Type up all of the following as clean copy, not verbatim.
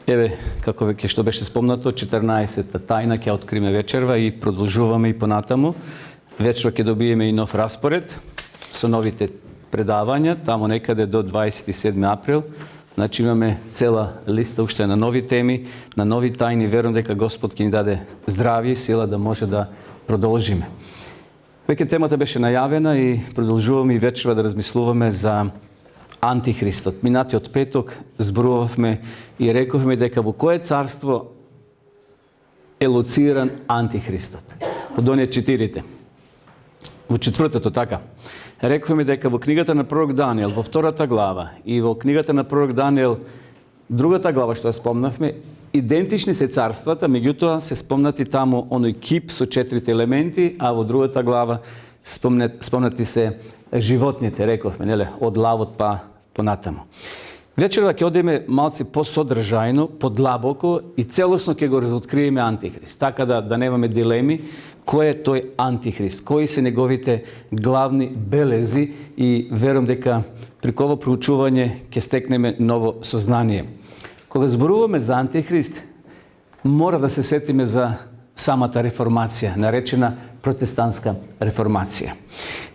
Еве, како веќе што беше спомнато, 14-та тајна ќе откриме вечерва и продолжуваме и понатаму. Вечерва ќе добиеме и нов распоред со новите предавања, тамо некаде до 27 април. Значи имаме цела листа уште на нови теми, на нови тајни. Верувам дека Господ ќе ни даде здравје и сила да може да продолжиме. Веќе темата беше најавена и продолжуваме и вечерва да размислуваме за Антихристот. Минатиот петок зборувавме и рековме дека во кое царство е лоциран Антихристот. Од оние четирите. Во четвртото, така. Рековме дека во книгата на пророк Даниел, во втората глава, и во книгата на пророк Даниел, другата глава што ја спомнавме, идентични се царствата, меѓутоа се спомнати таму оној кип со четирите елементи, а во другата глава спомнати се животните, рековме, неле, од лавот па понатаму. Вечерва ќе одиме малце посодржајно, подлабоко и целосно ќе го разоткриеме Антихрист. Така да немаме дилеми кој е тој Антихрист, кои се неговите главни белези и верувам дека при ово проучување ќе стекнеме ново сознание. Кога зборуваме за Антихрист, мора да се сетиме за самата реформација, наречена протестантска реформација.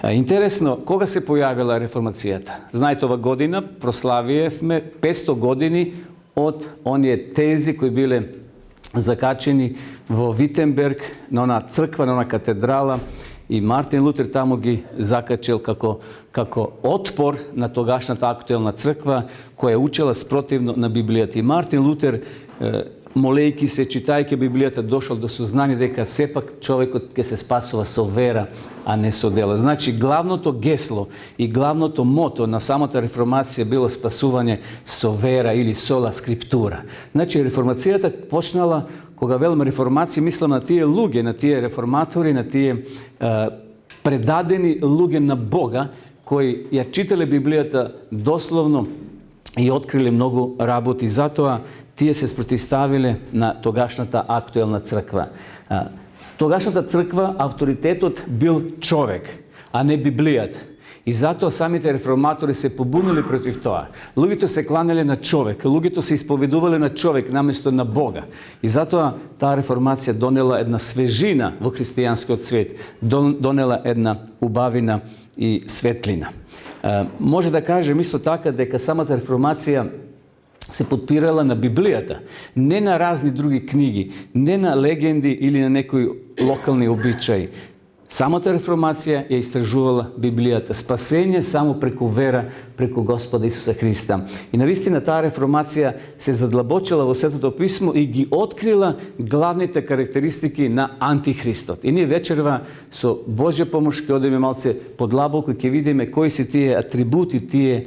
Интересно, кога се појавила реформацијата? Знаете, ова година прославиевме 500 години од оние тези кои биле закачени во Витенберг, на она црква, на она катедрала, и Мартин Лутер таму ги закачил како отпор на тогашната актуелна црква, која учела спротивно на Библијата. И Мартин Лутер, молејки се, читајќи Библијата, дошол до сознание дека сепак човекот ќе се спасува со вера, а не со дела. Значи, главното гесло и главното мото на самата реформација било спасување со вера или сола скриптура. Значи, реформацијата почнала, кога велам реформација, мислам на тие луѓе, на тие реформатори, на тие предадени луѓе на Бога, кои ја читале Библијата дословно и откриле многу работи. Затоа тие се спротивставиле на тогашната актуелна црква. Тогашната црква, авторитетот бил човек, а не Библијата. И затоа самите реформатори се побунили против тоа. Луѓето се кланеле на човек, луѓето се исповедувале на човек наместо на Бога. И затоа таа реформација донела една свежина во христијанскиот свет, донела една убавина и светлина. Може да кажем исто така дека самата реформација се подпирала на Библијата, не на разни други книги, не на легенди или на некои локални обичаи. Самата реформација ја истражувала Библијата. Спасение само преку вера, преку Господа Исуса Христа. И навистина таа реформација се задлабочила во Светото писмо и ги открила главните карактеристики на Антихристот. И ние вечерва со Божја помош ќе одиме малце подлабоко и ќе видиме кои се тие атрибути, тие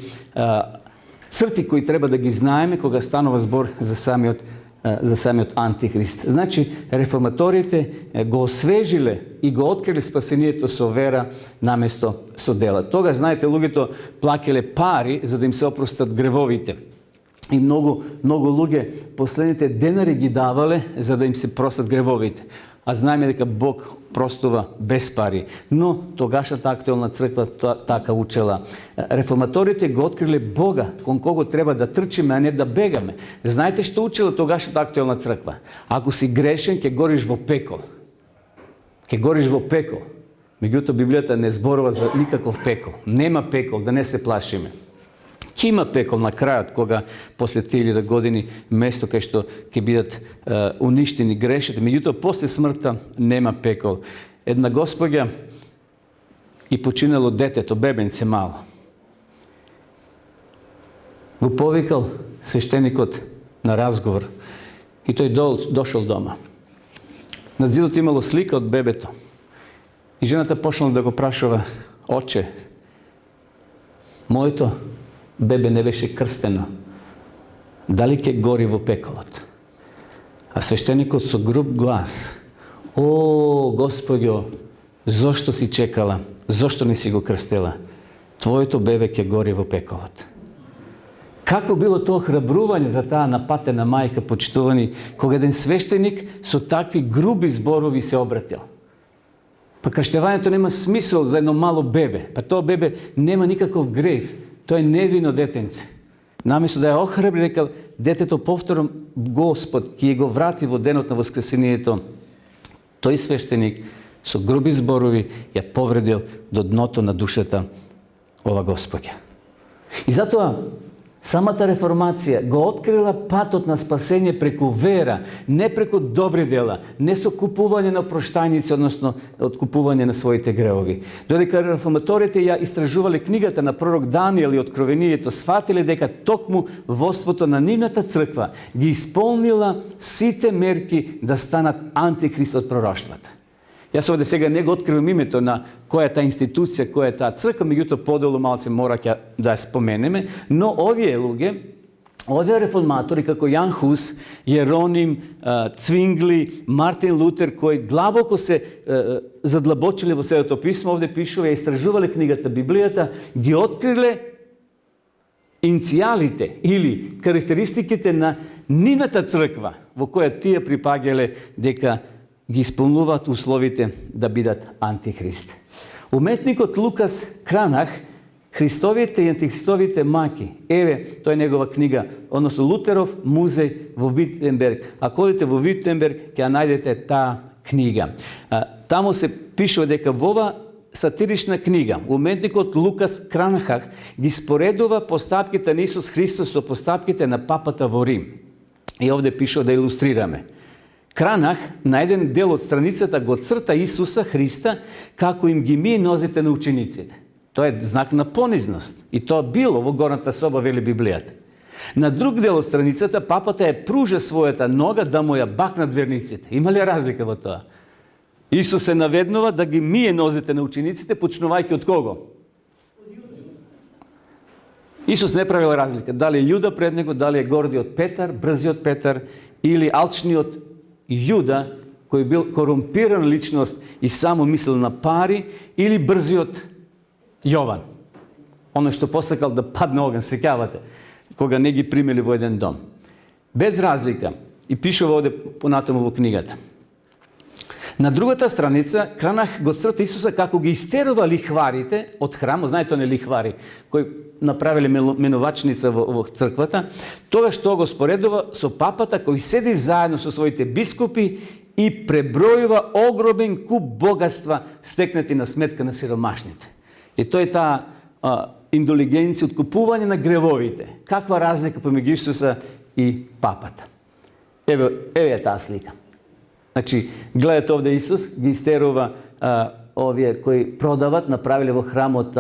црти кои треба да ги знаеме кога станува збор за самиот Антихрист. Значи, реформаторите го освежиле и го открили спасението со вера наместо со дела. Тога, знаете, луѓето плакеле пари за да им се опростат гревовите. И многу луѓе последните денари ги давале за да им се простат гревовите. А знаеме дека Бог простува без пари. Но тогашната актуелна црква така учела. Реформаторите го откриле Бога, кон кого треба да трчиме, а не да бегаме. Знаете што учела тогашната актуелна црква? Ако си грешен, ќе гориш во пекол. Ќе гориш во пекол. Меѓутоа, Библијата не зборува за никаков пекол. Нема пекол, да не се плашиме. Ќе има пекол на крајот, кога после 1000 години место кај што ќе бидат уништени грешите, меѓутоа после смртта нема пекол. Една госпоѓа и починало детето, бебенце мало. Го повикал свештеникот на разговор и тој дошол дома. Над зидот имало слика од бебето. И жената почнала да го прашува: "Оче, моето бебе не беше крстено, дали ќе гори во пеколот?" А свештеникот со груб глас: "О, Господјо, зошто си чекала? Зошто не си го крстела? Твоето бебе ќе гори во пеколот." Како било тоа храбрување за таа напатена мајка, почитувани, кога еден свештеник со такви груби зборови се обратил? Па крштевањето нема смисол за едно мало бебе. Па тоа бебе нема никаков грев. Тоа е невино детенце. наместо да ја охрабри, рекал, детето повторно Господ ќе го врати во денот на воскресението. Тој свештеник со груби зборови ја повредил до дното на душата ова Господја. И затоа самата реформација го открила патот на спасение преку вера, не преку добри дела, не со купување на проштајници, односно откупување на своите греови. Додека реформаторите ја истражувале книгата на пророк Даниел и Откровението, сватиле дека токму водството на нивната црква ги исполнила сите мерки да станат антихрист од пророштвата. Јас овде сега не го откривам името на која е таа институција, која е таа црква, меѓутоа поделу малце мора да ја споменеме, но овие луѓе, овие реформатори како Јан Хус, Јероним, Цвингли, Мартин Лутер, кои длабоко се задлабочиле во Светото писмо, овде пишува, ја истражувале книгата Библијата, ги откриле иницијалите или карактеристиките на нивната црква во која тие припаѓале дека ги исполнуваат условите да бидат антихрист. Уметникот Лукас Кранах, Христовите и антихристовите маки, еве, тоа е негова книга, односно Лутеров музеј во Витенберг. Ако одите во Витенберг, ќе најдете таа книга. Таму се пишува дека во ова сатирична книга уметникот Лукас Кранах ги споредува постапките на Исус Христос со постапките на папата во Рим. И овде пишува да илустрираме. Кранах на еден дел од страницата го црта Исуса Христа како им ги мие нозите на учениците. Тоа е знак на понизност. И тоа било во горната соба, вели Библијата. На друг дел од страницата папата ја пружа својата нога да му ја бакнат верниците. Има ли разлика во тоа? Исус се наведнува да ги мие нозите на учениците, почнувајќи од кого? Исус не правил разлика. Дали е Јуда пред него, дали е гордиот Петар, брзиот Петар или алчниот Јуда, кој бил корумпирана личност и само мислил на пари, или брзиот Јован, оној што посакал да падне оган, сеќавате, кога не ги примели во еден дом. Без разлика, и пишува овде понатаму во книгата. На другата страница Кранах го црта Исуса како ги истерува лихварите од храмот, знаете не лихвари, кои направиле менувачница во црквата, тогаш што го споредува со папата кој седи заедно со своите бискупи и пребројува огромен куп богатства стекнати на сметка на сиромашните. И тој таа индулигенција, откупување на гревовите. Каква разлика помеѓу Исуса и папата? Еве таа слика. Значи, гледате овде Исус, ги истерува овие кои продават, направиле во храмот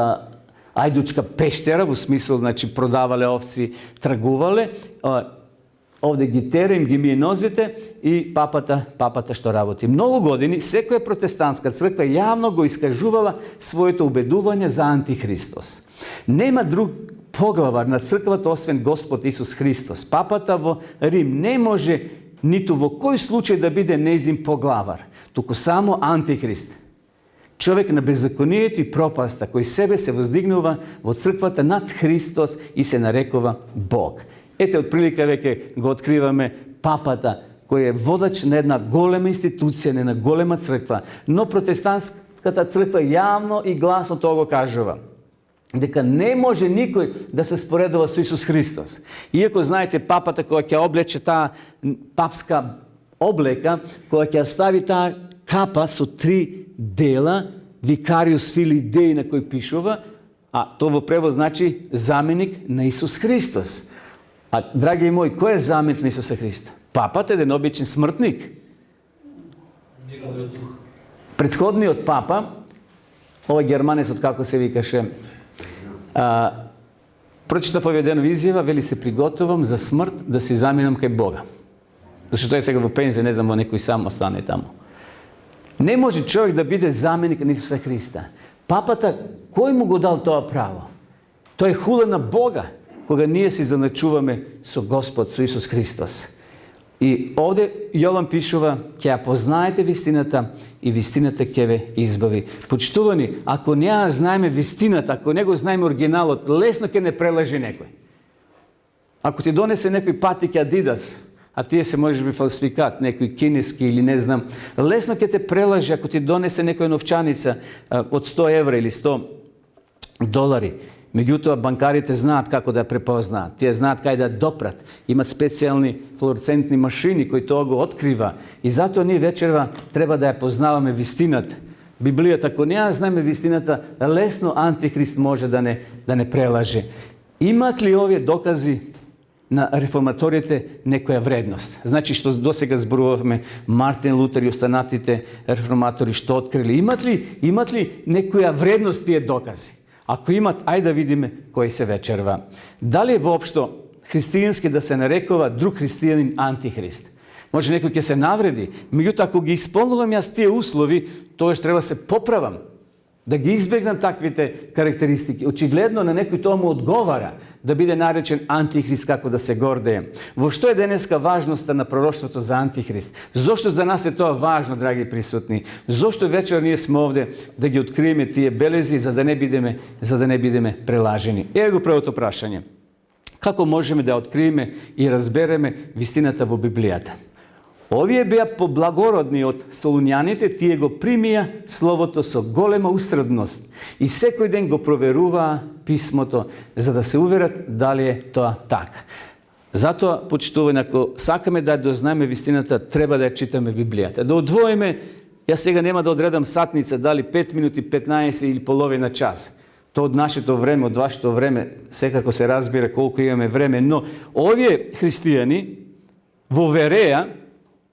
ајдучка пештера, во смисол, значи, продавале овци, тргувале, овде ги тера, им ги мие нозите и папата што работи. Многу години секоја протестантска црква јавно го искажувала своето убедување за антихристос. Нема друг поглавар на црквата освен Господ Исус Христос. Папата во Рим не може ниту во кој случај да биде нејзин поглавар, туку само антихрист. Човек на беззаконието и пропаста, кој себе се воздигнува во црквата над Христос и се нарекува Бог. Ете, од прилика веќе го откриваме папата, кој е водач на една голема институција, на една голема црква, но протестантската црква јавно и гласно тоа го кажува. Дека не може никој да се споредува со Исус Христос. Иако знаете папата која ќе облече таа папска облека, која ќе стави таа капа со 3 дела, Викариус Филии Деи на кој пишува, а тоа во превод значи заменик на Исус Христос. А драги мои, кој е заменик на Исуса Христа? Папата е еден обичен смртник. Предходниот папа, овој германецот како се викаше, прочитав овие денови изјава, вели се приготувам за смрт да се заминам кај Бога. Зашто тој сега во пензија, не знам, во некој сам остане таму. Не може човек да биде заменик на Исуса Христа. Папата, кој му го дал тоа право? Тој е хула на Бога, кога ние се заначуваме со Господ, со Исус Христос. И овде Јован пишува, ќе ја познаете вистината и вистината ќе ве избави. Почитувани, ако не ја знаеме вистината, ако не го знаеме оригиналот, лесно ќе не прелажи некој. Ако ти донесе некој патик Адидас, а тие се можеби фалсификат, некој кинески или не знам, лесно ќе те прелажи ако ти донесе некоја новчаница од 100 евра или $100. Меѓутоа, банкарите знаат како да ја препознаат. Тие знаат кај да допрат. Имат специјални флуоресцентни машини кои тоа го открива. И затоа ние вечерва треба да ја познаваме вистината. Библијата, ако не ја знаеме вистината, лесно антихрист може да не прелаже. Имат ли овие докази на реформаторите некоја вредност? Значи, што досега зборувавме, Мартин Лутер и останатите реформатори што открили, имат ли некоја вредност тие докази? Ако имат, ајде да видиме кој се вечерва. Дали е воопшто христијански да се нарекува друг христијанин антихрист? Може некој ќе се навреди, меѓутоа ако ги исполнувам јас тие услови, тоа што треба се поправам, да ги избегнам таквите карактеристики. Очигледно на некој тоа му одговара да биде наречен антихрист, како да се гордее. Во што е денеска важноста на пророштвото за антихрист? Зошто за нас е тоа важно, драги присутни? Зошто вечер ние сме овде да ги откриеме тие белези за да не бидеме прелажени? Еве го првото прашање. Како можеме да откриеме и разбереме вистината во Библијата? Овие беа поблагородни од солуњаните, тие го примија словото со голема усредност и секој ден го проверуваа писмото за да се уверат дали е тоа така. Затоа, почитувани, ако сакаме да дознаеме вистината, треба да ја читаме Библијата. Да одвоиме, јас сега нема да одредам сатница, дали 5 минути, 15 или половина час. Тоа од нашето време, од вашето време, секако се разбира колку имаме време, но овие христијани во Вереја,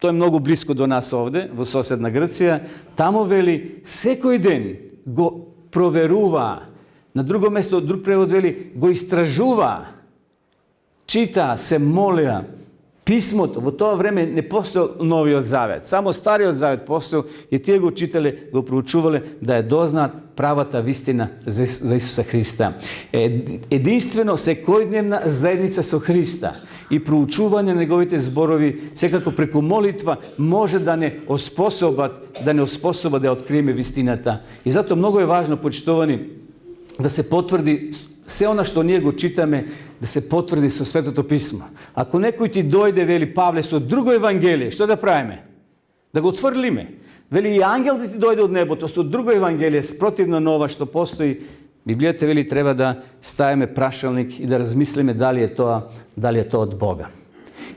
тоа е многу близко до нас овде, во соседна Грција, таму вели, секој ден го проверуваа. На друго место, друг превод вели, го истражуваа. Читаа, се молеа. Писмото, во тоа време не постоел Новиот Завет, само Стариот Завет постоел и тие го читале, го проучувале да ја дознаат правата вистина за Исуса Христа. Единствено секојдневна заедница со Христа и проучување на неговите зборови, секако преку молитва, може да не оспособа да откриеме вистината. И затоа многу е важно, почитувани, да се потврди се она што ние го читаме, да се потврди со Светото Писмо. Ако некој ти дојде, вели Павле, со друго евангелие, што да правиме? Да го отврлиме. Вели и ангел да ти дојде од небото со друго евангелие, спротивно на ова што постои, Библијата вели треба да ставиме прашалник и да размислиме дали е тоа од Бога.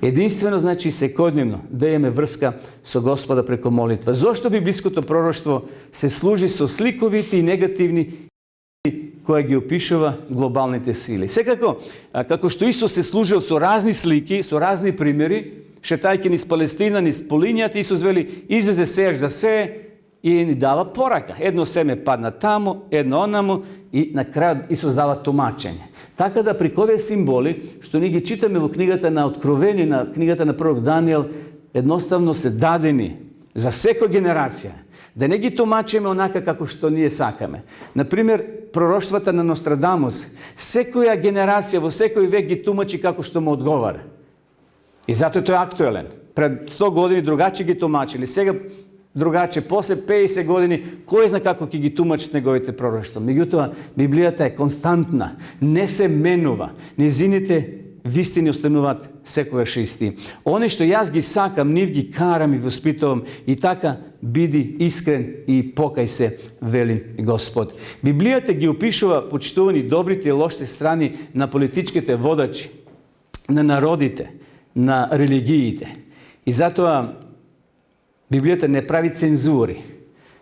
Единствено, значи, секојдневно да имаме врска со Господа преку молитва. Зошто библиското пророштво се служи со сликовите и негативни која ги опишува глобалните сили. Секако, како што Исус се служил со разни слики, со разни примери, шетајќи низ Палестина, низ полињата, Исус вели, излезе сееш да сее и ни дава порака. Едно семе падна таму, едно онаму и на крајот Исус дава тумачење. Така да при овие символи, што ние ги читаме во книгата на Откровение, на книгата на пророк Даниел, едноставно се дадени за секоја генерација. Да не ги тумачиме онака како што ние сакаме. Например, пророштвата на Нострадамус. Секоја генерација во секој век ги тумачи како што му одговара. И затоа тој е актуелен. Пред 100 години другачи ги тумачили, сега другаче, после 50 години, кој зна како ќе ги тумачат неговите пророштва. Меѓутоа, Библијата е константна, не се менува. Низините вистини остануваат секогаш исти. Оне што јас ги сакам, нив ги карам и воспитувам, и така биди искрен и покај се, вели Господ. Библијата ги опишува, почитувани, добрите и лошите страни на политичките водачи, на народите, на религиите. И затоа Библијата не прави цензури.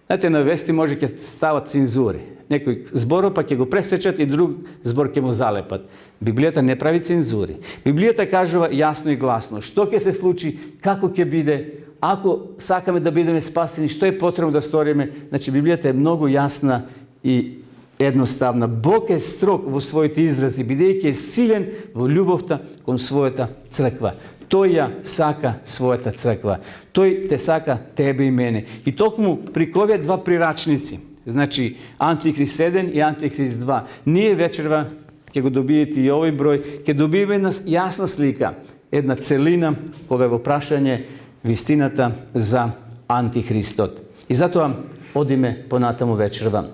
Знаете, на вести може ќе стават цензури. Некој збор па ќе го пресечат и друг збор ќе му залепат. Библијата не прави цензури. Библијата кажува јасно и гласно што ќе се случи, како ќе биде, ако сакаме да бидеме спасени, што е потребно да сториме. Значи, Библијата е многу јасна и едноставна. Бог е строг во своите изрази, бидејќи е силен во љубовта кон својата црква. Тој ја сака својата црква. Тој те сака тебе и мене. И токму при овие два прирачници, значи Антихрист 1 и Антихрист 2, ние вечерва ќе го добиете и овој број, ќе добиеме една јасна слика, една целина кога е во прашање вистината за Антихристот. И затоа одиме понатаму вечерва.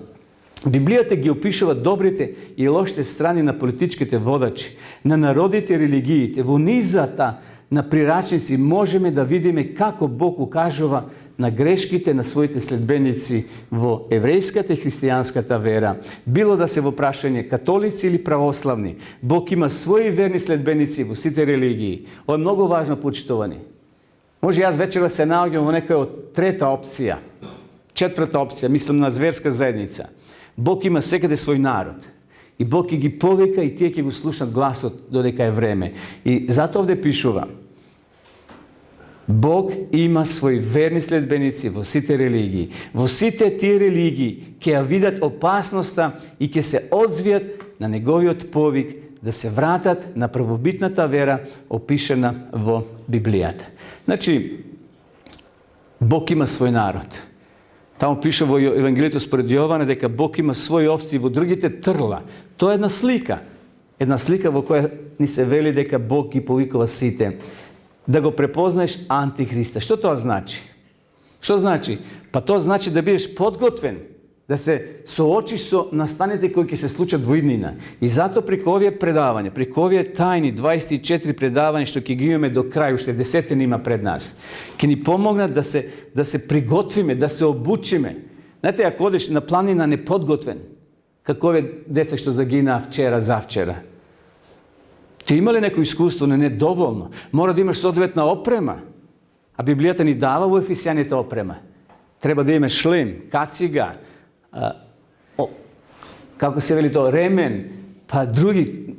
Библијата ги опишува добрите и лошите страни на политичките водачи, на народите и религиите. Во низата на прирачници можеме да видиме како Бог укажува на грешките на своите следбеници во еврејската и христијанската вера. Било да се во прашање католици или православни, Бог има своји верни следбеници во сите религии. Ова е многу важно, почитувани. Може јас вечера се наоѓам во некоја од трета опција, четврта опција, мислам на зверска заедница. Бог има секаде свој народ. И Бог ќе ги повика и тие ќе го слушнат гласот додека е време. И затоа овде пишува: Бог има своји верни следбеници во сите религии. Во сите тие религии ќе ја видат опасноста и ќе се одзвијат на неговиот повик да се вратат на првобитната вера опишена во Библијата. Значи, Бог има свој народ. Таму пише во Евангелието според Јоване дека Бог има своји овци во другите трла. Тоа е една слика. Една слика во која ни се вели дека Бог ги повикува сите. Да го препознаеш антихриста. Што тоа значи? Што значи? Па тоа значи да бидеш подготвен, да се соочиш со настаните кои ќе се случат во иднина. И затоа преку овие предавања, преку овие тајни 24 предавања што ќе ги имаме до крај, уште 10 има пред нас, ќе ни помогнат да се приготвиме, да се обучиме. Знаете, ако одиш на планина неподготвен, како овие деца што загинаа вчера, завчера, ти има ли некој искуство? Не доволно. Мора да имаш соодветна опрема. А Библијата ни дава во Ефесијаните опрема. Треба да имаш шлем, кацига, како се вели тоа, ремен, па други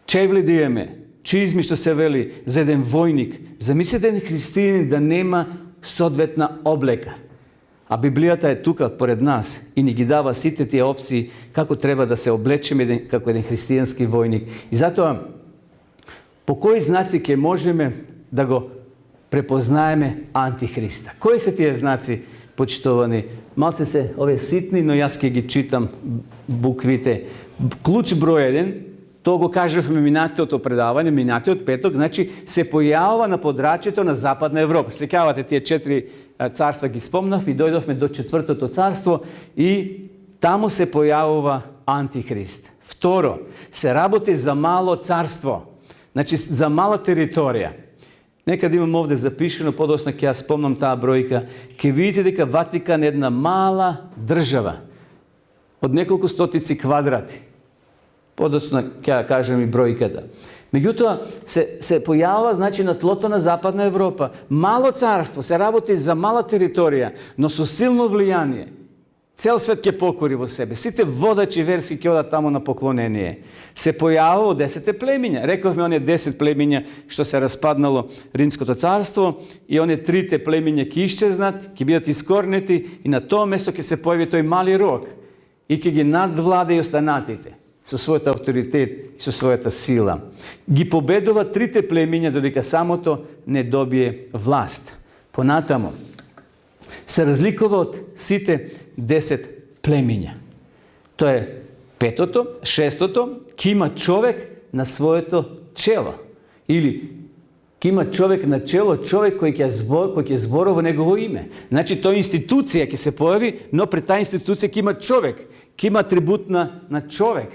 чевли да имаме, чизми што се вели за еден војник. Замислете еден христијанин да нема соодветна облека. А Библијата е тука поред нас и ни ги дава сите тие опции како треба да се облечеме како еден христијански војник. И затоа, по кои знаци ќе можеме да го препознаеме антихриста? Кои се тие знаци, почитувани? Малце се овие ситни, но јас ќе ги читам буквите. Клуч број 1, тоа го кажавме минатиот предавање, минатиот петок, значи се појавува на подрачјето на Западна Европа. Сеќавате тие 4 царства ги спомнав и дојдовме до 4-то царство и таму се појавува антихрист. Второ, се работи за мало царство. Значи, за мала територија. Некад имам овде запишено, подосна ќе ја спомнам таа бројка, ќе видите дека Ватикан е една мала држава од неколку стотици квадрати. Подосна ќе ја кажем и бројката. Меѓутоа, се појавува, значи, на тлото на Западна Европа. Мало царство, се работи за мала територија, но со силно влијание. Цел свет ќе покори во себе. Сите водачи верски ќе одат таму на поклонение. Се појавува 10 племиња. Рековме оние 10 племиња што се распаднало Римското царство и оние 3 племиња ќе исчезнат, ќе бидат искорнети и на тоа место ќе се појави тој мали рог и ќе ги надвладе и останатите со својот авторитет и со својата сила. Ги победува 3 племиња додека самото не добие власт. Понатаму се разликува од сите 10 племиња. Тоа е петото, шестото, ќе има човек на своето чело. Или ќе има човек на чело, човек кој ќе зборува негово име. Значи, тоа институција ќе се појави, но пред таа институција ќе има човек, ќе има атрибут на човек.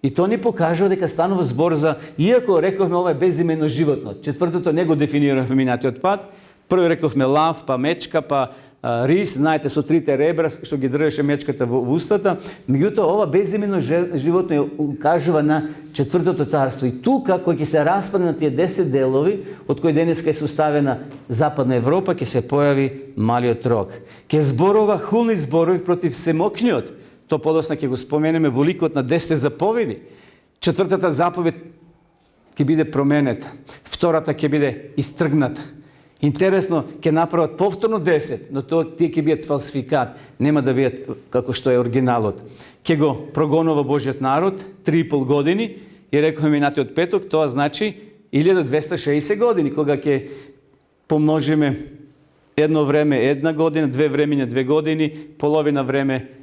И тоа ни покажува дека станува збор за, иако рековме ова е безимено животно, четвртото не го дефинираме минатиот пат, прво рековме лав, па мечка, па рис, знаете, со 3 ребра што ги држеше мечката во устата. Меѓутоа, ова безимено животно ја укажува на четвртото царство. И тука, кој ќе се распадне на тие 10 делови, од кои денеска е составена Западна Европа, ќе се појави малиот рог. Ќе зборува хулни зборови против всемокниот. То подосна ќе го споменеме во ликот на 10 заповеди. Четвртата заповед ќе биде променета. Втората ќе биде истргната. Интересно, ќе направат повторно 10, но тие ќе бидат фалсификат, нема да бидат како што е оригиналот. Ќе го прогонува Божиот народ 3,5 години и рековме минатиот петок, тоа значи 1260 години, кога ќе помножиме едно време 1 година, 2 времења 2 години, половина време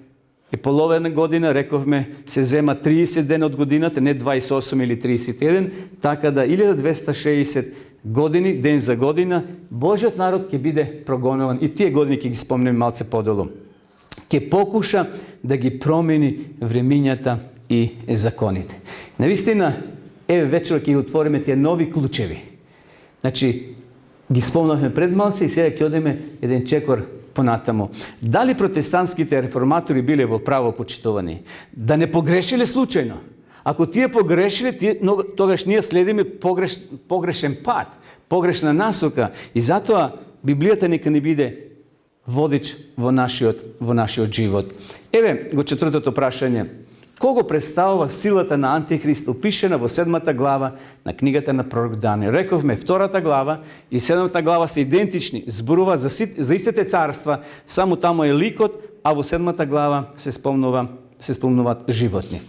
и половина година, рековме, се зема 30 дена од годината, не 28 или 31, така да 1260 години, ден за година, Божиот народ ќе биде прогонуван. И тие години ќе ги спомнем малце подолу. Ќе покуша да ги промени времињата и законите. Навистина, еве вечер ќе ги отвориме тие нови клучеви. Значи, ги спомнавме пред малци и сега ќе одеме еден чекор понатаму. Дали протестантските реформатори биле во право почитувани? Да не погрешиле случајно? Ако тие погрешиле, тогаш ние следиме погрешен пат, погрешна насока. И затоа Библијата нека не биде водич во нашиот живот. Еве го четвртото прашање. Кого представува силата на Антихрист, опишена во 7 глава на книгата на пророк Даниел? Рековме, 2 глава и 7 глава се идентични, зборуваат за истите царства, само таму е ликот, а во 7 глава се спомнуваат животни.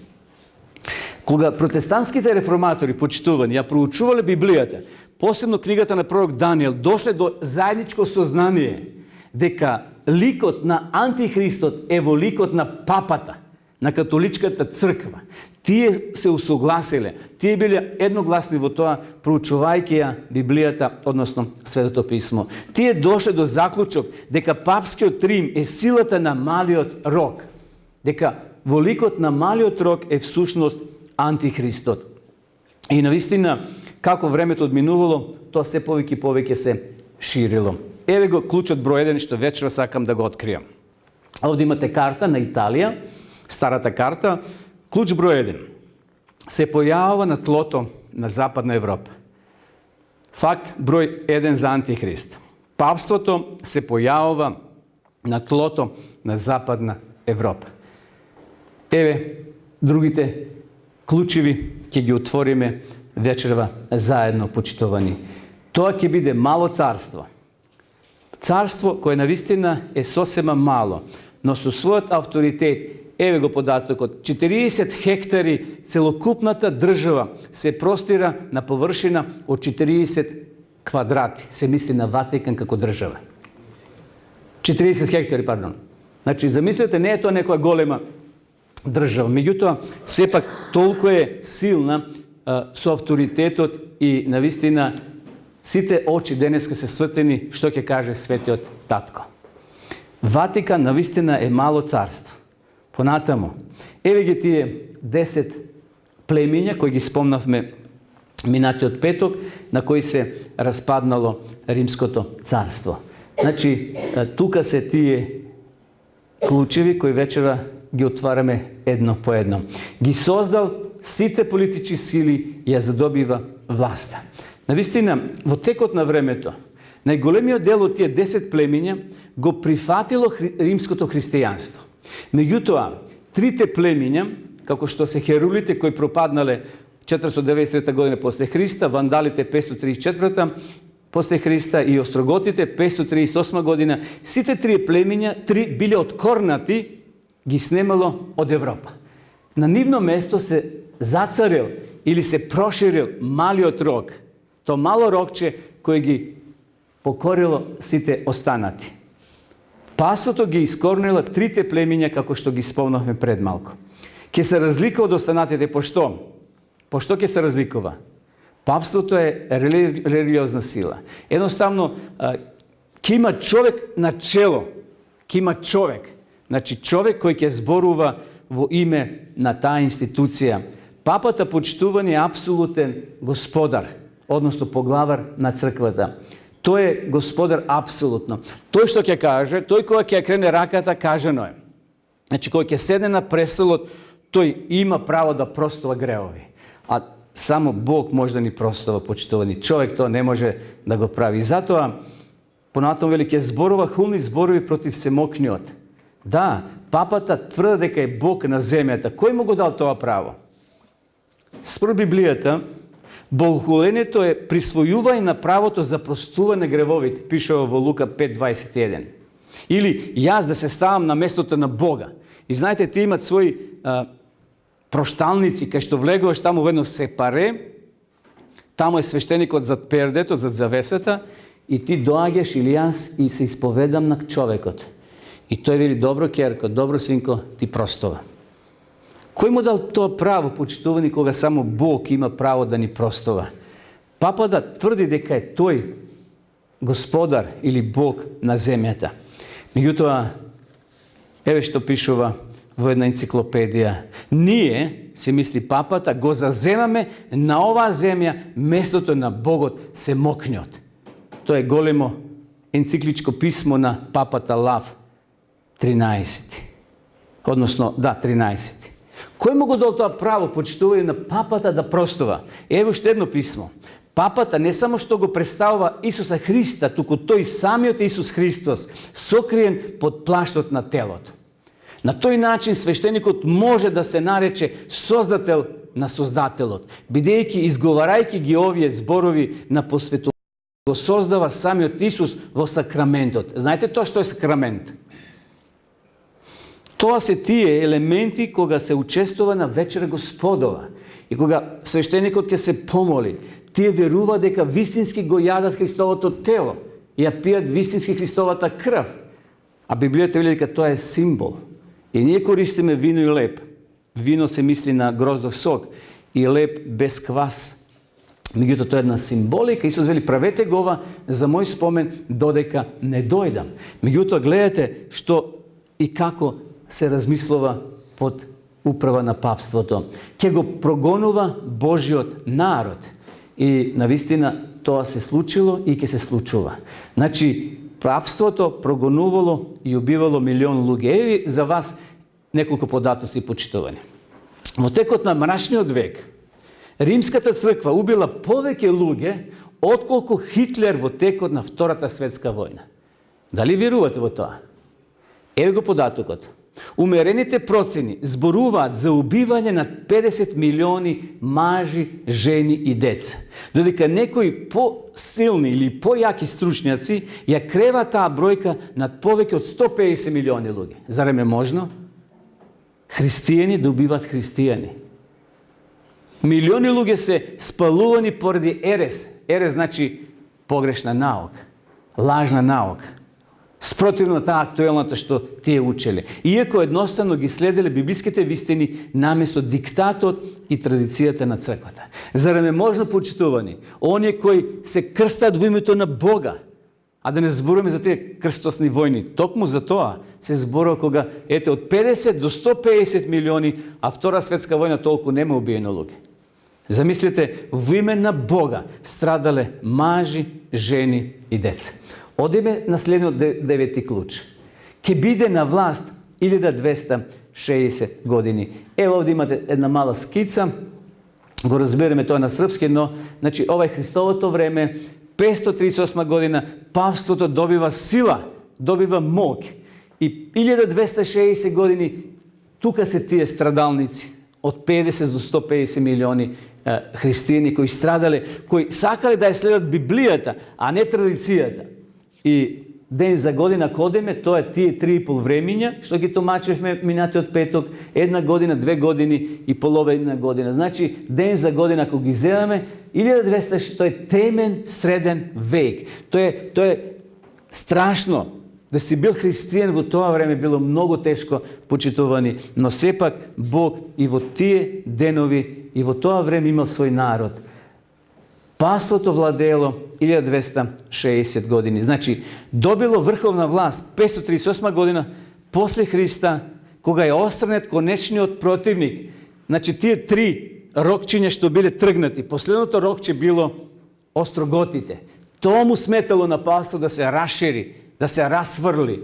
Кога протестантските реформатори почитувани ја проучувале Библијата, посебно книгата на пророк Даниел, дошле до заедничко сознание дека ликот на Антихристот е во ликот на папата, на католичката црква. Тие се усогласиле, тие биле едногласни во тоа, проучувајќи ја Библијата, односно Светото писмо. Тие дошле до заклучок дека папскиот Рим е силата на малиот рог, дека во ликот на малиот рог е всушност Антихристот. И навистина, како времето одминувало, тоа се повеќе и повеќе се ширило. Еве го клучот број 1 што вечера сакам да го откријам. Овде имате карта на Италија, старата карта. Клуч број 1 се појавува на тлото на Западна Европа. Факт број 1 за Антихрист. Папството се појавува на тлото на Западна Европа. Еве другите клучеви ќе ги отвориме вечерва заедно, почитувани. Тоа ќе биде мало царство. Царство кое навистина е сосема мало, но со својот авторитет. Еве го податокот. 40 хектари целокупната држава се простира на површина од 40 квадрати. Се мисли на Ватикан како држава. 40 хектари, пардон. Значи, замислете, не е тоа некоја голема држава. Меѓутоа, сепак толку е силна со авторитетот и навистина сите очи денеска се свртени што ќе каже светиот татко. Ватикан навистина е мало царство. Понатаму, еве ги тие 10 племиња кои ги спомнавме минатиот петок, на кои се распаднало Римското царство. Значи, тука се тие клучеви кои вечера ги отвараме едно по едно. Ги создал сите политички сили и ја задобива власта. Навистина, во текот на времето, најголемиот дел од тие 10 племиња го прифатило римското христијанство. Меѓутоа, трите племиња, како што се херулите кои пропаднале 493 година после Христа, вандалите 534 после Христа и остроготите 538 година, сите три племиња биле откорнати, ги снемало од Европа. На нивно место се зацарил или се проширил малиот рог. То мало рогче кој ги покорило сите останати. Пасото ги искорнила трите племиња, како што ги спомнавме пред малку. Ке се разликува од останатите, пошто? Пошто ке се разликува? Папството е религиозна сила. Едноставно, ке има човек на чело, ке има човек. Значи, човек кој ќе зборува во име на таа институција. Папата почитуван е апсолутен господар, односно поглавар на црквата. Тој е господар апсолутно. Тој што ќе каже, тој кога ќе крене раката, кажено е. Значи, кој ќе седне на престолот, тој има право да простува греови. А само Бог може да ни простува, почитувани. Човек тоа не може да го прави. Затоа, понатаму вели, ќе зборува хулни зборови против всемокниот. Да, папата тврди дека е Бог на земјата. Кој му го дал тоа право? Според Библијата, богохулението е присвојување на правото за простување гревовите, пишува во Лука 5:21. Или јас да се ставам на местото на Бога. И знаете, ти имат своји прошталници, кај што влегуваш таму во едно сепаре, таму е свештеникот зад пердето, зад завесата, и ти доаѓаш или јас и се исповедам на човекот. И тој вели, добро керко, добро синко, ти простова. Кој му дал тоа право, почитувани, кога само Бог има право да ни простова? Папа да тврди дека е тој господар или Бог на земјата. Меѓутоа, еве што пишува во една енциклопедија. Ние, се мисли папата, го заземаме на оваа земја, местото на Богот се мокнеот. Тоа е големо енцикличко писмо на папата Лав 13. Односно, 13. Кој му го дал тоа право, почитување на папата да простува? Ево уште едно писмо. Папата не само што го представува Исуса Христа, туку тој самиот Исус Христос, сокриен под плаштот на телото. На тој начин свештеникот може да се нарече создател на Создателот, бидејќи изговарајќи ги овие зборови на посветување, го создава самиот Исус во сакраментот. Знаете тоа што е сакрамент? Тоа се тие елементи кога се учествува на вечер Господова и кога свештеникот ќе се помоли, тие верува дека вистински го јадат Христовото тело и ја пијат вистински Христовата крв. А Библијата вели дека тоа е символ. И ние користиме вино и леп. Вино се мисли на гроздов сок и леп без квас. Меѓутоа тоа е една символика. Исус вели правете го ова за мој спомен додека не дојдам. Меѓутоа гледате што и како се размислува под управа на папството. Ќе го прогонува Божиот народ. И навистина тоа се случило и ќе се случува. Значи, папството прогонувало и убивало милион луѓе. Еви за вас неколку податоци почитувани. Во текот на мрачниот век, Римската црква убила повеќе луѓе отколку Хитлер во текот на Втората светска војна. Дали верувате во тоа? Еве го податокот. Умерените процени зборуваат за убивање на 50 милиони мажи, жени и деца. Додека некои по-силни или по-јаки стручњаци ја крева таа бројка над повеќе од 150 милиони луѓе. Зарем е можно? Христијани да убиват христијани. Милиони луѓе се спалувани поради ерес. Ерес значи погрешна наука, лажна наука. Спротивно таа актуелната што тие учеле. Иако едноставно ги следеле библиските вистини наместо диктатот и традицијата на црквата. Зарем е можно, почитувани, оние кои се крстат во името на Бога, а да не зборуваме за тие крстосни војни. Токму за тоа се зборува кога ете од 50 до 150 милиони, а Втора светска војна толку нема убиено луѓе. Замислете, во име на Бога страдале мажи, жени и деца. Одиме на следниот девети клуч. Ке биде на власт 1260 години. Ево овде имате една мала скица, го разбереме тоа на српски, но значи ова е Христовото време, 538 година, папството добива сила, добива моќ. И 1260 години тука се тие страдалници од 50 до 150 милиони христијани кои страдале, кои сакале да ја следат Библијата, а не традицијата. И ден за година кодеме, тоа е тие 3,5 времиња, што ги томачевме минатиот петок, 1 година, 2 години и половина година. Значи, ден за година, ако ги земаме, 1200, тоа е темен среден век. Тоа е страшно. Да си бил христијан во тоа време било многу тешко, почитувани, но сепак Бог и во тие денови и во тоа време имал свој народ. Паството владело 1260 години. Значи, добило врховна власт 538 година после Христа, кога е остранет конечниот противник. Значи, тие 3 рокчиња што биле тргнати. Последното рокче било остроготите. Тоа му сметало на паството да се расшири, да се расврли.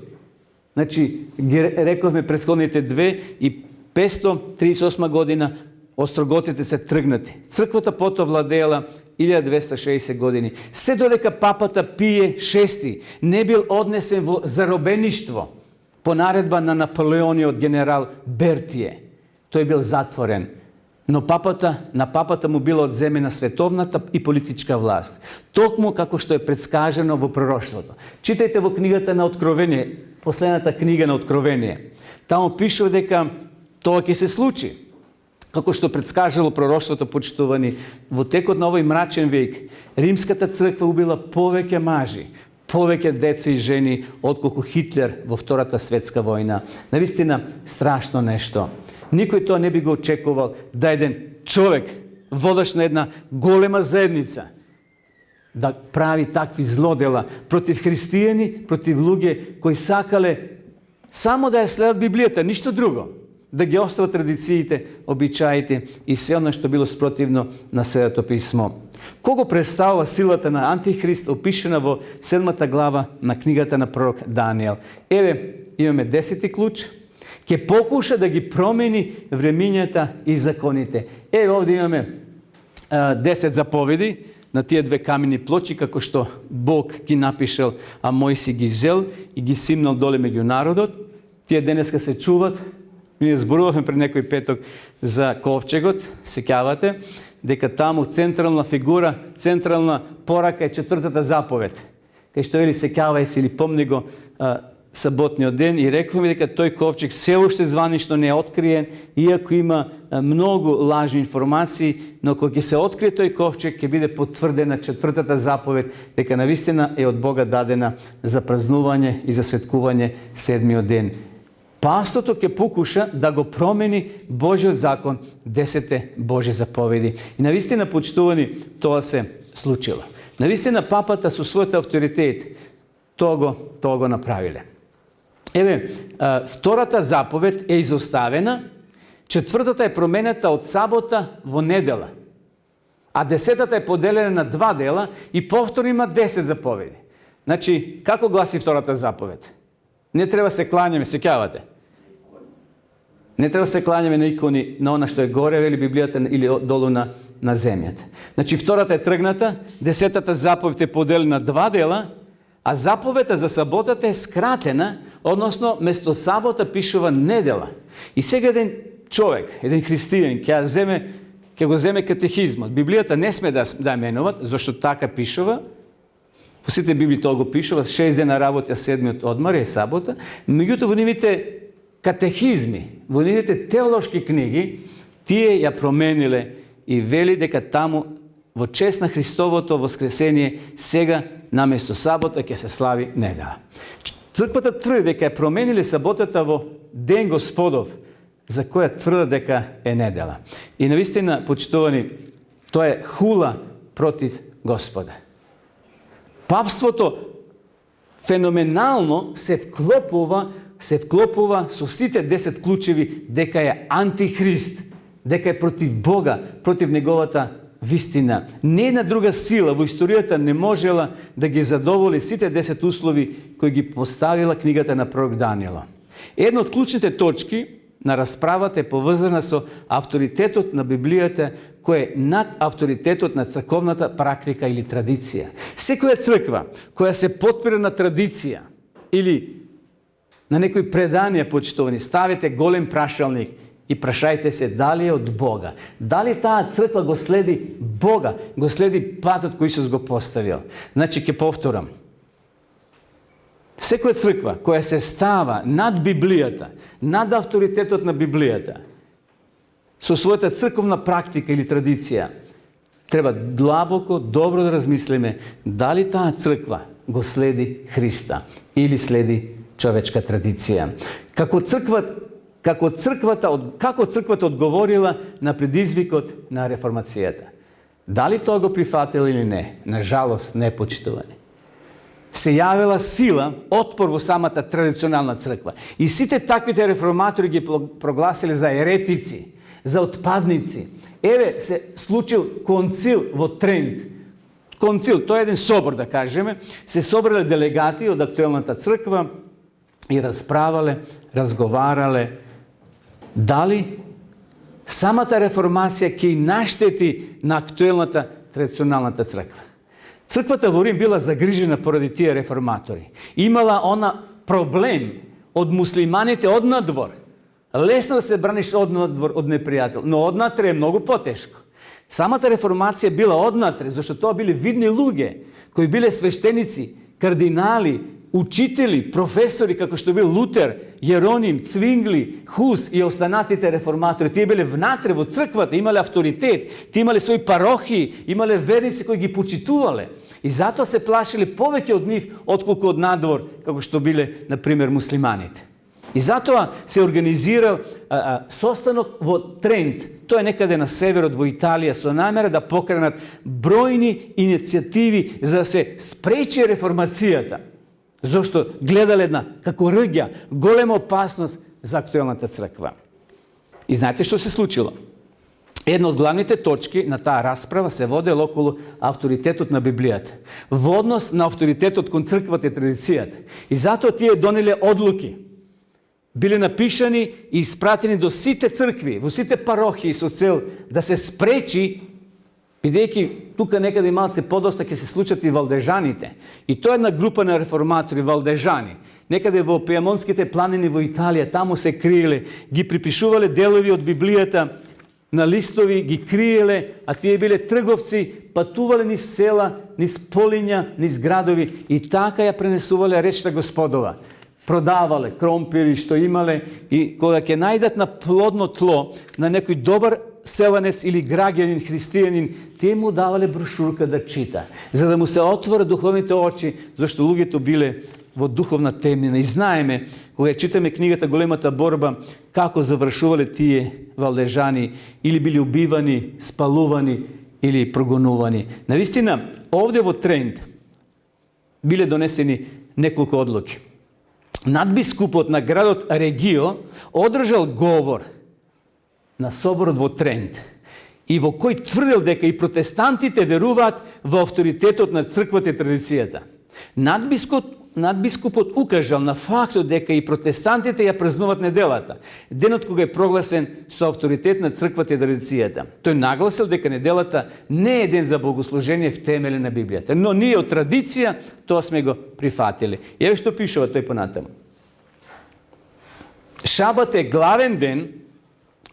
Значи, ги рековме предходните 2 и 538 година остроготите се тргнати. Црквата потоа владеела 1260 години. Се додека папата Пие VI не бил однесен во заробеништво по наредба на Наполеониот генерал Бертие. Тој бил затворен. Но на папата му била одземена световната и политичка власт. Токму како што е предскажано во пророштвото. Читајте во книгата на Откровение, последната книга на Откровение. Таму пишува дека тоа ќе се случи. Како што предскажало пророштвото, почитувани, во текот на овој мрачен век, Римската црква убила повеќе мажи, повеќе деца и жени, отколку Хитлер во Втората светска војна. Навистина, страшно нешто. Никој тоа не би го очекувал да еден човек, водаш на една голема заедница, да прави такви злодела против христијани, против луѓе кои сакале само да ја следат Библијата, ништо друго. да ги остават традициите, обичаите и се оно што било спротивно на Светото писмо. Кого представува силата на Антихрист, опишена во 7 глава на книгата на пророк Даниел. Еве, имаме 10 клуч, ќе покуша да ги промени времињата и законите. Еве, овде имаме 10 заповеди на тие 2 камени плочи, како што Бог ги напишал, а Мојси ги зел и ги симнал доле меѓу народот. Тие денеска се чуват. Ние зборувавме пред некој петок за ковчегот, сеќавате, дека таму централна фигура, централна порака е 4-та заповед. Кај што вели сеќавај се или помни го саботниот ден и рековме дека тој ковчег се уште званично не е откриен, иако има многу лажни информации, но кога ќе се открие тој ковчег, ќе биде потврдена 4-та заповед, дека навистина е од Бога дадена за празнување и за светкување 7-миот ден. Павството ќе покуша да го промени Божиот закон, 10 Божи заповеди. И навистина, почитувани, тоа се случило. Навистина, папата со својот авторитет тоа го направиле. Еве, 2-та заповед е изоставена, 4-та е променета од сабота во недела, а 10-та е поделена на 2 дела и повторно има 10 заповеди. Значи, како гласи 2-та заповед? Не треба се клањаме, сеќавате? Не треба се клањаме на икони, на она што е горе, вели Библијата, или долу на земјата. Значи, 2-та е тргната, 10-та заповед е поделена на 2 дела, а заповедта за саботата е скратена, односно, место сабота пишува недела. И сега еден човек, еден христијан, ќе го земе катехизмот. Библијата не сме да менуват, зашто така пишува. Во сите Библии тоа го пишува, 6 дена работа, 7-миот одмор е сабота. Меѓутоа, во нивните катехизми, во нивните теолошки книги, тие ја промениле и вели дека таму во чест на Христовото воскресение сега наместо сабота ќе се слави недела. Црквата тврди дека ја промениле саботата во Ден Господов, за која тврда дека е недела. И навистина, почитувани, тоа е хула против Господа. Папството феноменално се вклопува со сите 10 клучеви дека е антихрист, дека е против Бога, против неговата вистина. Не една друга сила во историјата не можела да ги задоволи сите 10 услови кои ги поставила книгата на пророк Даниела. Една од клучните точки на расправата е поврзана со авторитетот на Библијата, кој е над авторитетот на црковната практика или традиција. Секоја црква која се потпира на традиција или на некои преданија, почитувани, ставите голем прашалник и прашајте се дали е од Бога. Дали таа црква го следи Бога, го следи патот кој Исус го поставил. Значи, ќе повторам. Секоја црква која се става над Библијата, над авторитетот на Библијата, со својата црковна практика или традиција, треба длабоко, добро да размислиме дали таа црква го следи Христа или следи човечка традиција. Како црквата одговорила на предизвикот на реформацијата? Дали тоа го прифатила или не? На жалост, не, почитувани. Се јавила сила, отпор во самата традиционална црква. И сите таквите реформатори ги прогласили за еретици, за отпадници. Еве се случил концил во Трент. Концил, тоа е еден собор, да кажеме. Се собрале делегати од актуелната црква и расправале, разговарале дали самата реформација ќе наштети на актуелната традиционалната црква. Црквата во Рим била загрижена поради тие реформатори. Имала она проблем од муслиманите од надвор. Лесно да се браниш од надвор од непријател, но однатре е многу потешко. Самата реформација била однатре, зашто тоа били видни луѓе, кои биле свештеници, кардинали, учители, професори, како што бил Лутер, Јероним, Цвингли, Хус и останатите реформатори. Тие биле внатре во црквата, имале авторитет, тие имале своји парохии, имале верници кои ги почитувале. И затоа се плашиле повеќе од нив, отколку од надвор, како што биле, например, муслиманите. И затоа се организирал состанок во Трент, тоа е некаде на северот во Италија, со намера да покренат бројни иницијативи за да се спречи реформацијата. Зошто гледале една, како рѓа, голема опасност за актуелната црква. И знаете што се случило? Една од главните точки на таа расправа се водела околу авторитетот на Библијата. Во однос на авторитетот кон црквата и традицијата. И затоа тие донеле одлуки. Биле напишани и испратени до сите цркви, во сите парохии со цел да се спречи, бидејќи тука некаде и малце подоста ќе се случат и валдежаните. И тоа е една група на реформатори, валдежани. Некаде во Пиемонтските планини во Италија, таму се криеле, ги припишувале делови од Библијата на листови, ги криеле, а тие биле трговци, патувале низ села, низ полиња, низ градови и така ја пренесувале речта Господова. Продавале кромпири што имале и кога ќе најдат на плодно тло на некој добар селанец или граѓанин, христијанин, тие му давале брошурка да чита, за да му се отворат духовните очи, зашто луѓето биле во духовна темнина. И знаеме, кога читаме книгата Големата борба, како завршувале тие валдежани, или били убивани, спалувани или прогонувани. Навистина, овде во Трент биле донесени неколку одлуки. Надбискупот на градот Регио одржал говор на соборот во Трент и во кој тврдел дека и протестантите веруваат во авторитетот на црквата и традицијата. Надбискупот укажал на фактот дека и протестантите ја празнуват неделата, денот кога е прогласен со авторитет на црквата и традицијата. Тој нагласил дека неделата не е ден за богослужение в темеле на Библијата, но ние од традиција тоа сме го прифатили. И еве што пишува тој понатаму. Шабат е главен ден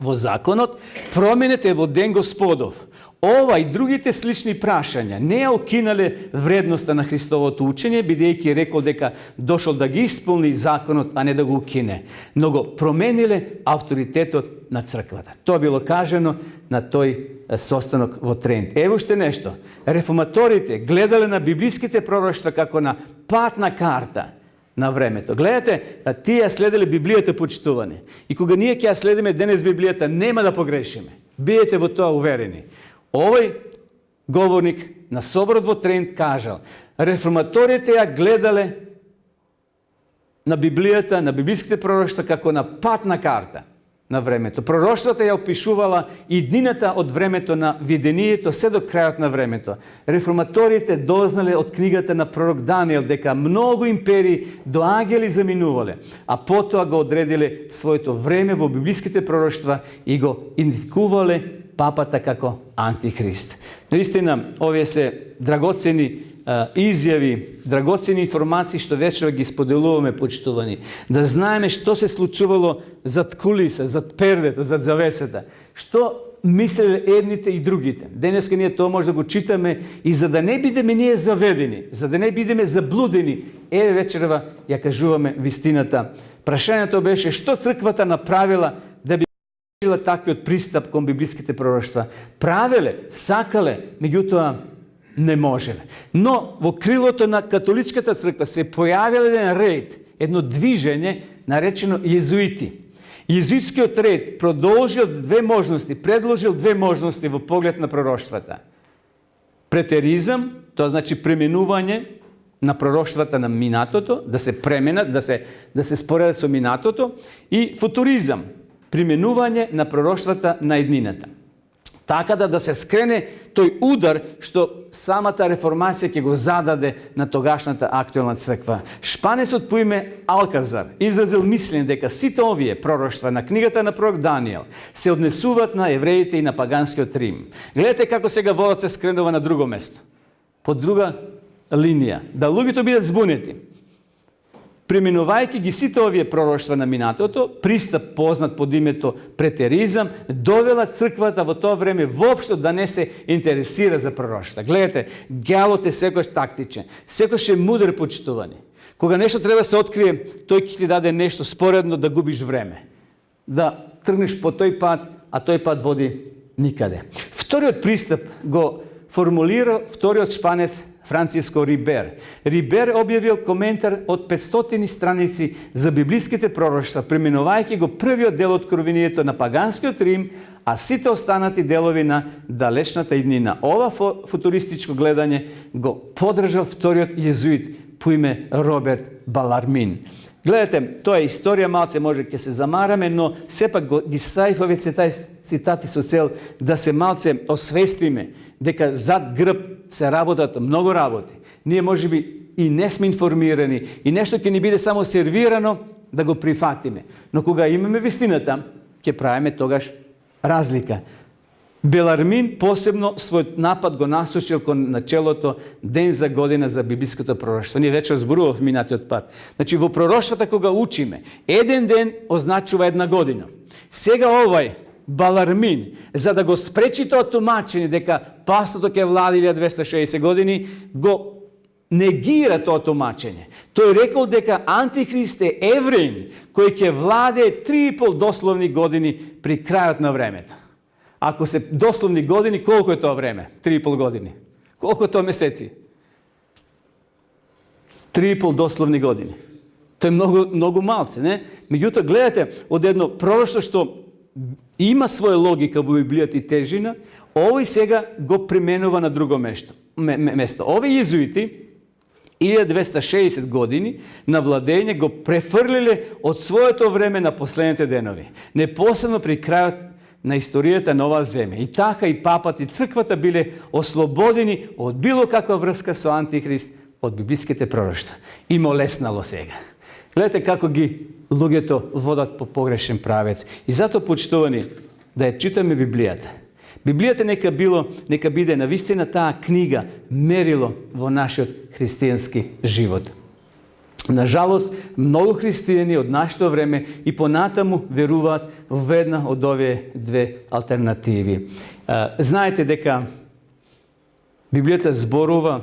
во законот, променет е во ден Господов. Ова и другите слични прашања не ја окинале вредноста на Христовото учење, бидејќи рекол дека дошол да ги исполни законот, а не да го укине, но го промениле авторитетот на црквата. Тоа било кажано на тој состанок во Трент. Ево уште нешто. Реформаторите гледале на библиските пророштва како на патна карта на времето. Гледате, тие ја следеле Библијата почитувани. И кога ние ќе ја следиме денес Библијата, нема да погрешиме. Биете во тоа уверени. Овој говорник на соборот во Трент кажал, реформаторите ја гледале на Библијата, на библиските пророштва како на патна карта на времето. Пророштвата ја опишувала и днината од времето на видението се до крајот на времето. Реформаторите дознале од книгата на пророк Даниел дека многу империи доаѓали заминувале, а потоа го одредиле своето време во библиските пророштва и го идентификувале папата како антихрист. Наистина, овие се драгоцени изјави, драгоцени информации што вечера ги споделуваме, почитувани. Да знаеме што се случувало зад кулиса, зад пердето, зад завесата. Што мислеле едните и другите. Денеска ние тоа може да го читаме и за да не бидеме ние заведени, за да не бидеме заблудени, вечерва ја кажуваме вистината. Прашањето беше што црквата направила да би таквиот пристап кон библиските пророштва. Правеле, сакале, меѓутоа не можеле. Но во крилото на католичката црква се појавил еден ред, едно движење наречено језуити. Језуитскиот ред предложил две можности во поглед на пророштвата. Претеризам, тоа значи пременување на пророштвата на минатото, да се пременат, да се споредат со минатото, и футуризам, применување на пророштвата на еднината. Така да се скрене тој удар што самата реформација ќе го зададе на тогашната актуелна црква. Шпанецот по име Алказар изразил мислење дека сите овие пророштва на книгата на пророк Даниел се однесуваат на евреите и на паганскиот Рим. Гледате како сега водот се скренува на друго место, по друга линија, да луѓето бидат збунети. Применувајќи ги сите овие пророштва на минатото, пристап познат под името претеризам, довела црквата во тоа време воопшто да не се интересира за пророштва. Гледате, ѓавот е секојаш тактичен, секојаш е мудр, почитувани. Кога нешто треба се открие, тој ќе ти даде нешто споредно да губиш време. Да тргнеш по тој пат, а тој пат води никаде. Вториот пристап го формулира вториот шпанец Франциско Рибер. Рибер објавил коментар од 500 страници за библиските пророштва, пременувајќи го првиот дел од откровението на паганскиот Рим, а сите останати делови на далечната иднина. Ова футуристичко гледање го поддржал вториот језуит по име Роберт Балармин. Гледате, тоа е историја, малце може ќе се замараме, но сепак ги ставив овие цитати со цел да се малце освестиме дека зад грб се работат многу работи. Ние можеби и не сме информирани и нешто ќе ни биде само сервирано да го прифатиме. Но кога имаме вистината, ќе правиме тогаш разлика. Белармин посебно својот напад го насочил кон начелото ден за година за библиското пророштво. Ние вече зборував минатиот пат. Значи во пророштвата кога учиме, еден ден означува една година. Сега овај Балармин, за да го спречи тоа тумачење дека папството ќе влади 260 години, го негира тоа тумачење. Тој рекол дека Антихрист е евреин кој ќе владее 3,5 дословни години при крајот на времето. Ако се дословни години, колку е тоа време? 3,5 години. Колку е тоа месеци? 3,5 дословни години. Тоа е многу малце, не? Меѓутоа, гледате, од едно пророштво што има своја логика во Библијата и тежина, овој сега го применува на друго место. Овие језуити 1260 години на владење го префрлиле од своето време на последните денови. Непосредно при крајот на историјата на оваа земја. И така и папат и црквата биле ослободени од било каква врска со Антихрист од библиските пророштва. Им олеснало сега. Гледате како ги луѓето водат по погрешен правец. И затоа, почитувани, да ја читаме Библијата. Библијата нека биде навистина таа книга мерило во нашиот христијански живот. Нажалост, многу христијани од нашето време и понатаму веруваат во една од овие две алтернативи. Знаете дека Библијата зборува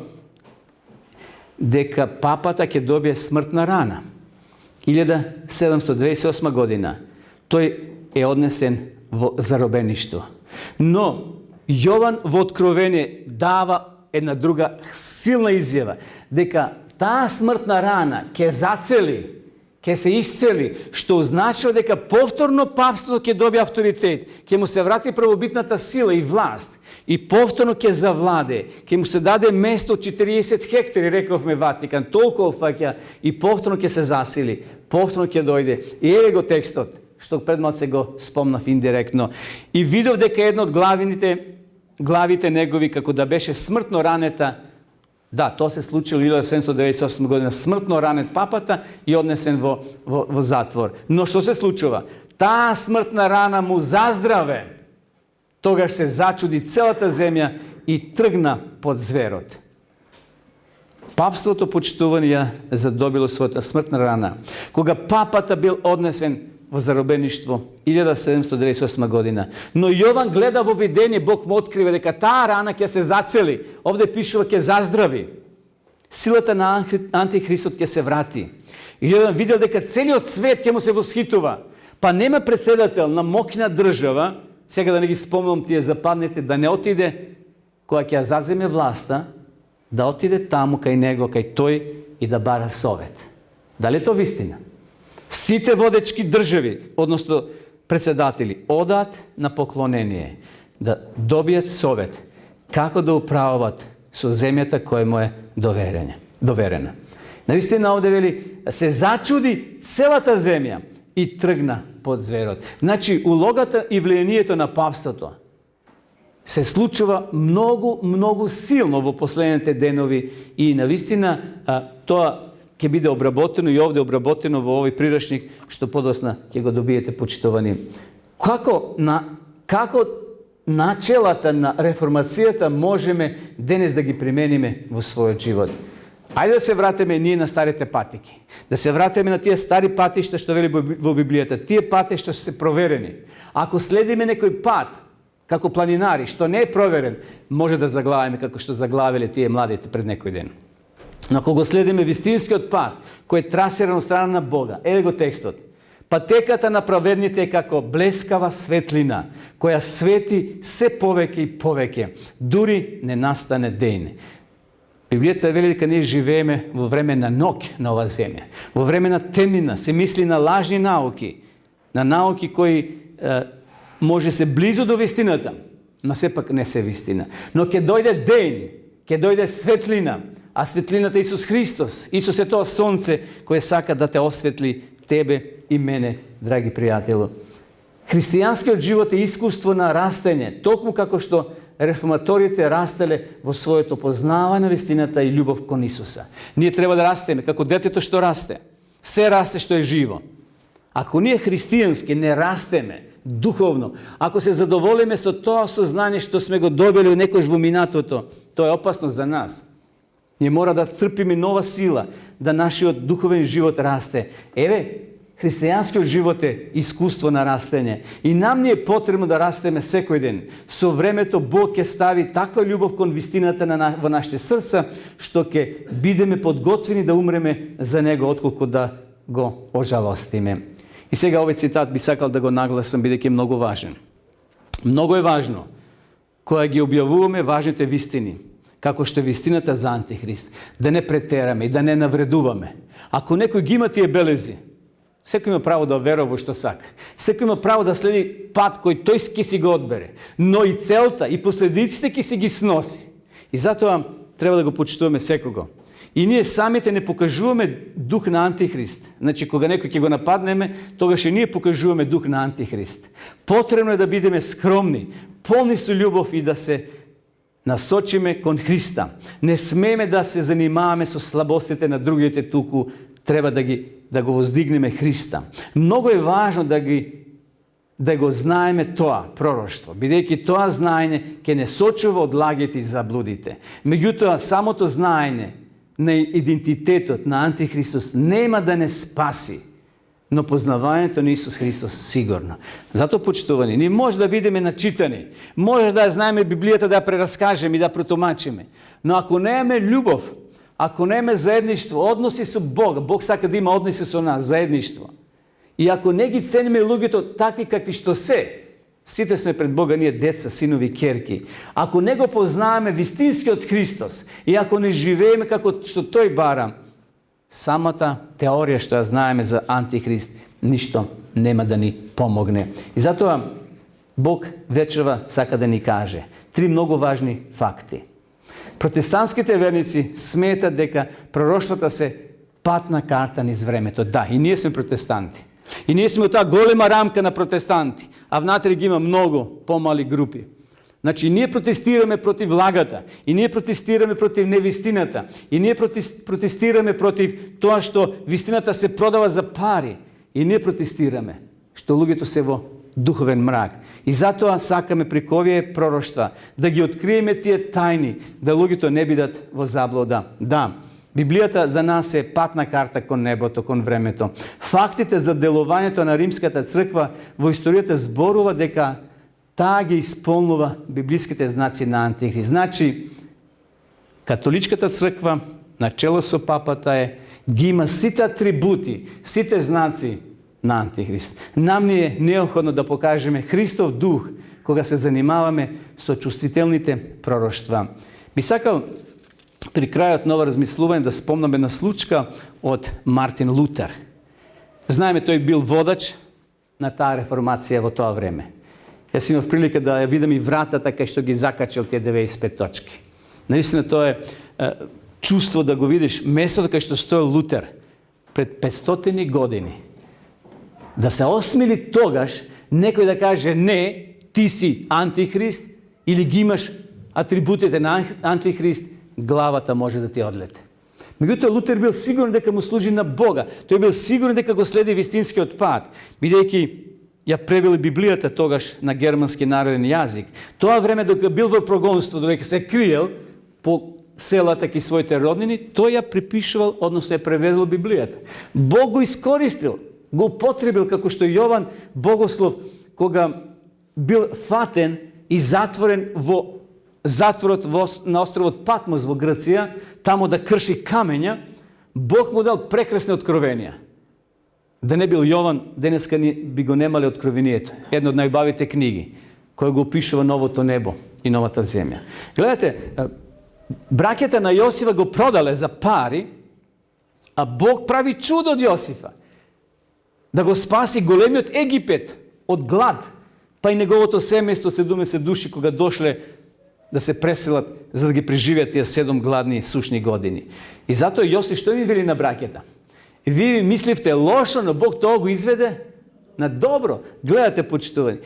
дека папата ќе добие смртна рана. 1728 година тој е однесен во заробеништво. Но Јован во Откровение дава една друга силна изјава, дека таа смртна рана ќе зацели, ќе се исцели, што означува дека повторно папството ќе добие авторитет, ќе му се врати правобитната сила и власт, и повторно ќе завладе, ќе му се даде место од 40 хектари, рековме Ватикан, толку фаќа и повторно ќе се засили, повторно ќе дојде. И еве го текстот, што предмалце го спомнав индиректно. И видов дека една од главите негови, како да беше смртно ранета, да, тоа се случило 1798 година, смртно ранет папата и однесен во затвор. Но што се случува? Таа смртна рана му заздраве. Тогаш се зачуди целата земја и тргна под зверот. Папството, почитувани, ја задобило својата смртна рана. Кога папата бил однесен во заробеништво 1798 година. Но Јован гледа во видение, Бог му открива дека таа рана ќе се зацели. Овде пишува ќе заздрави. Силата на Антихристот ќе се врати. И Јован видел дека целиот свет ќе му се восхитува. Па нема председател на моќна држава, сега да не ги спомнам тие западните, да не отиде кога ќе заземе власта, да отиде таму кај него, кај тој и да бара совет. Дали е тоа вистина? Сите водечки држави, односно председатели, одат на поклонение, да добијат совет како да управуват со земјата која му е доверена. Навистина овде вели, се зачуди целата земја и тргна под зверот. Значи, улогата и влијанието на папството се случува многу силно во последните денови и навистина тоа ќе биде обработено и овде обработено во овој прирачник што подосна ќе го добиете, почитувани. Како начелата на реформацијата можеме денес да ги примениме во својот живот? Ајде да се вратиме ние на старите патики. Да се вратиме на тие стари патишта што вели во Библијата. Тие пати што се проверени. Ако следиме некој пат, како планинари, што не е проверен, може да заглавиме како што заглавиле тие младите пред некој ден. Но ако го следиме вистинскиот пат, кој е трасиран од страна на Бога, еве го текстот. Патеката на праведните е како блескава светлина, која свети се повеќе и повеќе, дури не настане ден. Библијата вели дека ние живееме во време на ноќ на оваа земја. Во време на темнина, се мисли на лажни науки, на науки кои може се близу до вистината, но сепак не се вистина. Но ќе дојде ден, ќе дојде светлина, a светлината Исус Христос. Исус е тоа сонце кое сака да те осветли тебе и мене, драги пријателу. Христијанскиот живот е искуство на растење, токму како што реформаторите растеле во своето познавање на вистината и љубов кон Исуса. Ние треба да растеме како детето што расте. Се расте што е живо. Ако ние христијански не растеме духовно, ако се задоволиме со тоа сознание што сме го добили некојаш во минатото, тоа е опасно за нас. Ние мора да црпиме нова сила, да нашиот духовен живот расте. Еве, христијанскиот живот е искуство на растење. И нам ни е потребно да растеме секој ден. Со времето Бог ќе стави таква љубов кон вистината во нашите срца, што ќе бидеме подготвени да умреме за Него, отколку да го ожалостиме. И сега овој цитат би сакал да го нагласам, бидејќи е многу важен. Многу е важно, кога ги објавуваме важните вистини, како што е вистината за Антихрист, да не претераме и да не навредуваме. Ако некој ги има тие белези, секој има право да верува во што сака. Секој има право да следи пат кој тој ќе си го одбере. Но и целта и последиците ќе си ги сноси. И затоа треба да го почитуваме секого. И ние самите не покажуваме дух на Антихрист. Значи, кога некој ќе го нападнеме, тогаш и ние покажуваме дух на Антихрист. Потребно е да бидеме скромни, полни со љубов и да се насочиме кон Христа. Не смееме да се занимаваме со слабостите на другите, туку треба да го воздигнеме Христа. Многу е важно да го знаеме тоа пророштво, бидејќи тоа знаење ќе не сочува од лагите и заблудите. Меѓутоа, самото знаење на идентитетот на Антихристос нема да не спаси, но познавањето на Исус Христос сигурно. Затоа, почитувани, ние може да бидеме начитани, може да ја знаеме Библијата, да ја прераскажеме и да протумачиме, но ако немаме љубов, ако немаме заедништво, односи со Бога, Бог сака да има односи со нас, заедништво. И ако не ги цениме луѓето такви какви што се, сите сме пред Бога, ние деца, синови, керки. Ако не го познаваме вистинскиот Христос и ако не живееме како што тој бара, самата теорија што ја знаеме за Антихрист, ништо нема да ни помогне. И затоа Бог вечерва сака да ни каже 3 многу важни факти. Протестантските верници сметат дека пророштвата се патна карта низ времето. Да, и ние сме протестанти. И ние сме таа голема рамка на протестанти, а внатре ги има многу помали групи. Значи, ние протестираме против лагата, и ние протестираме против невистината, и ние протестираме против тоа што вистината се продава за пари, и ние протестираме што луѓето се во духовен мрак. И затоа сакаме преку овие пророштва да ги откриеме тие тајни, да луѓето не бидат во заблуда. Да, Библијата за нас е патна карта кон небото, кон времето. Фактите за делувањето на Римската црква во историјата зборува дека таа ги исполнува библиските знаци на Антихрист. Значи, католичката црква, начело со папата ги има сите атрибути, сите знаци на Антихрист. Нам ни е необходно да покажеме Христов дух кога се занимаваме со чувствителните пророштва. Би сакал при крајот на ова размислување да спомнаме на случка од Мартин Лутер. Знаеме, тој бил водач на таа реформација во тоа време. Јас имав прилика да ја видам и вратата кај што ги закачал тие 95 точки. Наистина тоа е чувство да го видиш местото кај што стоел Лутер пред 500 години. Да се осмели тогаш некој да каже не, ти си Антихрист или ги имаш атрибутите на Антихрист, главата може да ти одлете. Меѓутоа, Лутер бил сигурен дека му служи на Бога. Тој бил сигурен дека го следи вистинскиот пат, бидејќи ја превел Библијата тогаш на германски народен јазик. Тоа време докато бил во прогонство, додека се криел по селата ки своите роднини, тој ја припишувал, односно ја преведел Библијата. Бог го искористил, го употребил, како што Јован Богослов, кога бил фатен и затворен во затворот на островот Патмос во Грција, таму да крши камења, Бог му дал прекрасни откровенија. Да не бил Јован, денеска би го немале откровението. Една од најубавите книги, која го опишува новото небо и новата земја. Гледате, браќата на Јосифа го продале за пари, а Бог прави чудо од Јосифа. Да го спаси големиот Египет од глад, па и неговото семејство 70 души кога дошле да се преселат, за да ги преживеят тия 7 гладни сушни години. И зато Јосиф што ми вели на браќата? Вие мисливте лошо, но Бог тоа го изведе на добро. Гледате, почитувани.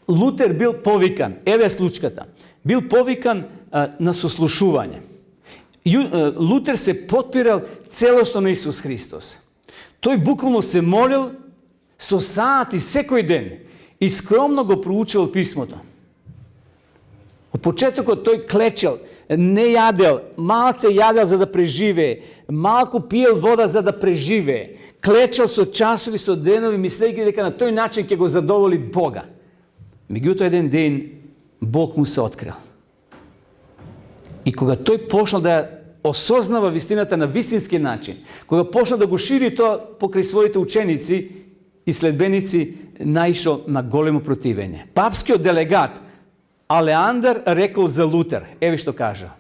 Лутер бил повикан, еве случката, бил повикан на сослушување. Лутер се подпирал целосно на Исус Христос. Тој буквално се молил со сати секој ден и скромно го проучил писмото. Од почетокот тој клечел, не јадел, малце јадел за да преживее, малку пиел вода за да преживее, клечел со часови, со денови, мислејќи дека на тој начин ќе го задоволи Бога. Меѓутоа еден ден Бог му се открил. И кога тој почнал да ја осознава вистината на вистински начин, кога почнал да го шири тоа покрај своите ученици и следбеници, наишол на големо противење. Папскиот делегат Алеандар рекол за Лутер, еве што кажа: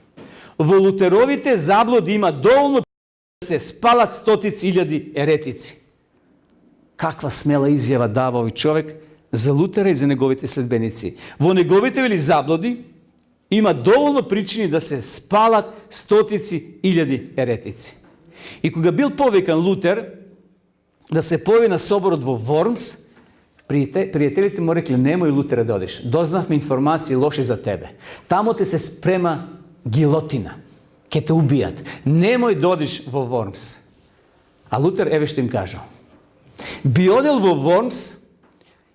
во Лутеровите заблуди има доволно да се спалат стотици илјади еретици. Каква смела изјава дава овој човек за Лутера и за неговите следбеници. Во неговите вели заблуди има доволно причини да се спалат стотици илјади еретици. И кога бил повикан Лутер да се појави на соборот во Вормс, пријателите му рекли: немој, Лутере, да одиш. Дознавме информации лоши за тебе. Тамо те се спрема гилотина. Ке те убијат. Немој да одиш во Вормс. А Лутер еве што им кажал: би одел во Вормс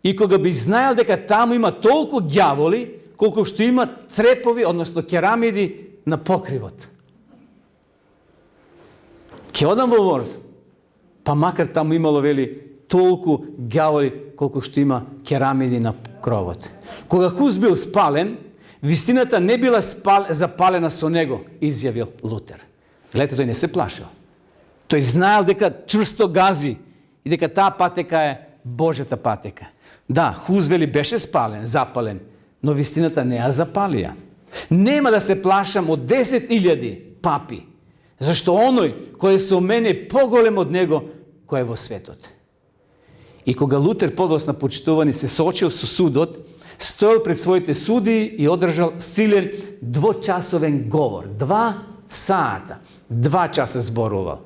и кога би знаел дека таму има толку ѓаволи, колку што има црепови, односно керамиди на покривот. Ке одам во Вормс, па макар таму имало, вели, толку ѓаволи колку што има керамиди на кровот. Кога Хус бил спален, вистината не била запалена со него, изјавил Лутер. Гледате, тој не се плашил. Тој знаел дека чврсто гази и дека таа патека е Божјата патека. Да, Хус, вели, беше спален, запален, но вистината не ја запалија. Нема да се плашам од 10.000 папи, зашто оној кој е со мене поголем од него кој е во светот. И кога Лутер подосна, почитувани, се соочил со судот, стоел пред своите судии и одржал силен двочасовен говор. 2 сата, 2 часа зборувал.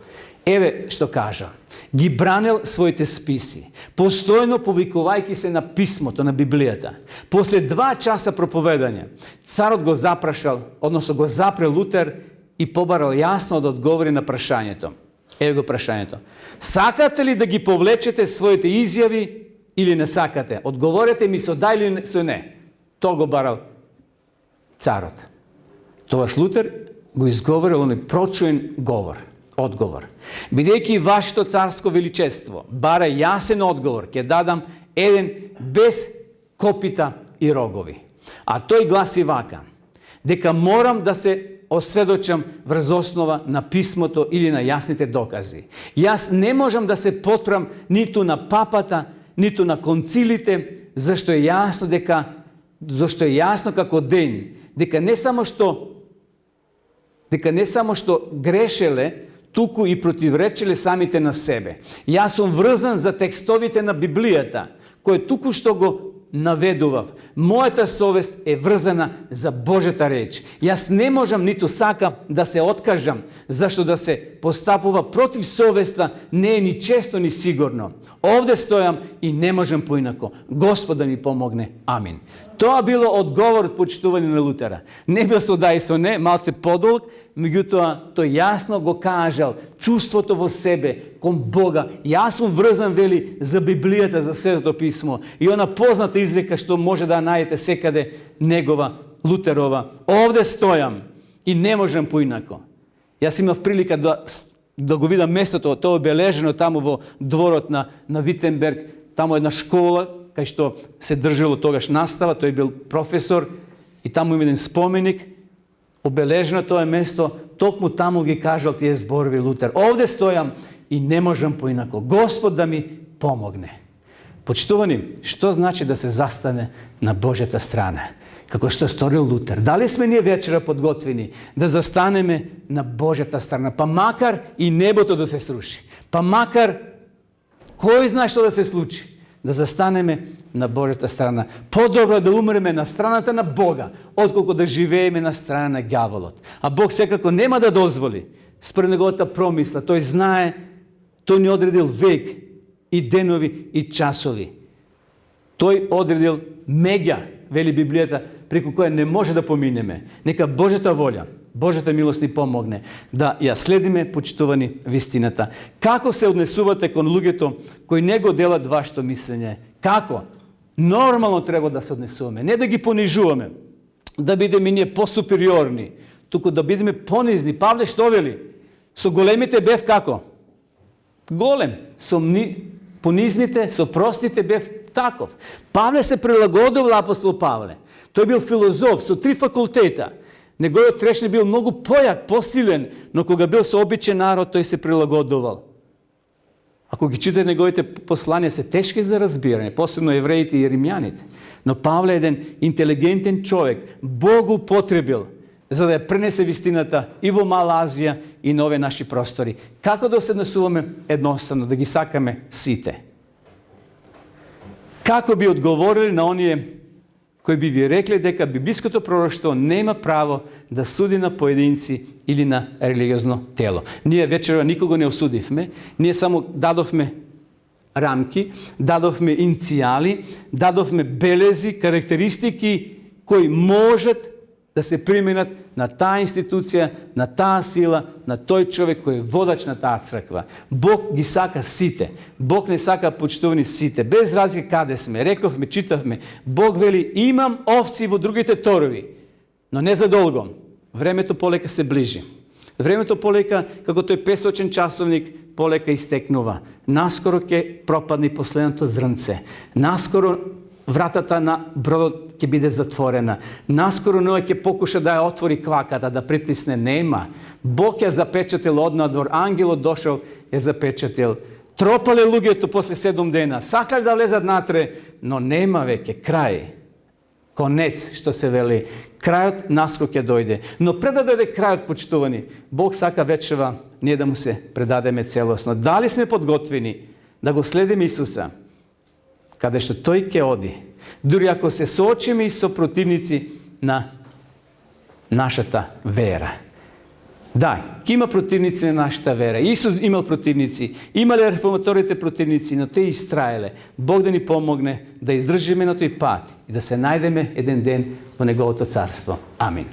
Еве што кажа: ги бранел своите списи, постојно повикувајќи се на писмото, на Библијата. После 2 часа проповедање, царот го запрашал, односно го запре Лутер и побарал јасно да одговори на прашањето. Еве го прашањето: сакате ли да ги повлечете своите изјави или не сакате? Одговорете ми со да или со не. Тоа го барал царот. Тогаш Лутер го изговорил оној прочуен одговор. Бидејќи вашето царско величество бара јасен одговор, ќе дадам еден без копита и рогови. А тој гласи вака: дека морам да се осведочам врз основа на писмото или на јасните докази. Јас не можам да се потпрам ниту на папата, ниту на концилите, зашто е јасно како ден, дека не само што грешеле, туку и противречеле самите на себе. Јас сум врзан за текстовите на Библијата, кој туку што го наведував. Мојата совест е врзана за Божјата реч. Јас не можам ниту сакам да се откажам, зашто да се постапува против совеста не е ни често ни сигурно. Овде стојам и не можам поинако. Господ да ми помогне. Амин. Тоа било одговорот, почитување на Лутера. Не бил со да и со не, малце подолг, меѓутоа тој јасно го кажал чувството во себе кон Бога. Јас сум врзан, вели, за Библијата, за Светото писмо. И она позната изрека што може да најдете секаде, негова, Лутерова: овде стојам и не можам поинако. Јас имав прилика да го видам местото, тоа е обележено таму во дворот на Витенберг, таму една школа кај што се држало тогаш настава, тој бил професор и таму има еден споменик, обележено тоа е место, токму таму ги кажал тие зборови Лутер: овде стојам и не можам поинако. Господ да ми помогне. Почитувани, што значи да се застане на Божјата страна? Како што сторил Лутер. Дали сме ние вечера подготвени да застанеме на Божјата страна? Па макар и небото да се сруши. Па макар кој знае што да се случи. да застанеме на Божјата страна. Подобро да умреме на страната на Бога, отколку да живееме на страна на ѓаволот. А Бог секако нема да дозволи, според неговата промисла. Тој знае, тој ни одредил век и денови и часови. Тој одредил меѓа, вели Библијата, преку која не може да поминеме. Нека Божјата волја, Божјата милост ни помогне да ја следиме, почитувани, вистината. Како се однесувате кон луѓето кои не го делат вашето мислење? Како? Нормално треба да се однесуваме, не да ги понижуваме, да бидеме ние посупериорни, туку да бидеме понизни. Павле што вели? Со големите бев како? Голем. Со понизните, со простите бев таков. Павле се прилагодувал, апостол Павле. Тој бил филозоф со 3 факултета. Неговиот речник бил многу појак, посилен, но кога бил со обичен народ, тој се прилагодувал. Ако ги читате неговите посланија, се тешки за разбирање, посебно евреите и римјаните. Но Павле е еден интелигентен човек, Бог го потребил за да ја пренесе вистината и во Мала Азија и на овие наши простори. Како да се однесуваме едноставно, да ги сакаме сите? Како би одговорили на оние кои би ви рекли дека библиското пророштво нема право да суди на поединци или на религиозно тело? Ние вечера никого не осудивме, ние само дадовме рамки, дадовме иницијали, дадовме белези, карактеристики кои можат да се применат на таа институција, на таа сила, на тој човек кој е водач на таа црква. Бог ги сака сите. Бог не сака почитувани сите. Без разлика каде сме, рековме, читавме. Бог вели, имам овци во другите торови, но не за долго. Времето полека се ближи. Времето полека, како тој 500 часовник, полека истекнува. Наскоро ќе пропадне последното зрнце. Наскоро вратата на бродот ќе биде затворена. Наскоро Ној ќе покуша да ја отвори кваката, да притисне. Нема. Бог ја запечатил однадвор, ангелот дошол ја запечатил. Тропале луѓето после 7 дена, сакале да влезат натре, но нема веќе крај. Конец, што се вели. Крајот наскоро ќе дојде. Но пред да дојде крајот, почитувани, Бог сака вечева ние да му се предадеме целосно. Дали сме подготвени да го следиме Исуса, каде што тој ќе оди, дури ако се соочиме и со противници на нашата вера. Да, ќе има противници на нашата вера. Исус имал противници, имале реформаторите противници, но те истраеле. Бог да ни помогне да издржиме на тој пат и да се најдеме еден ден во Неговото царство. Амин.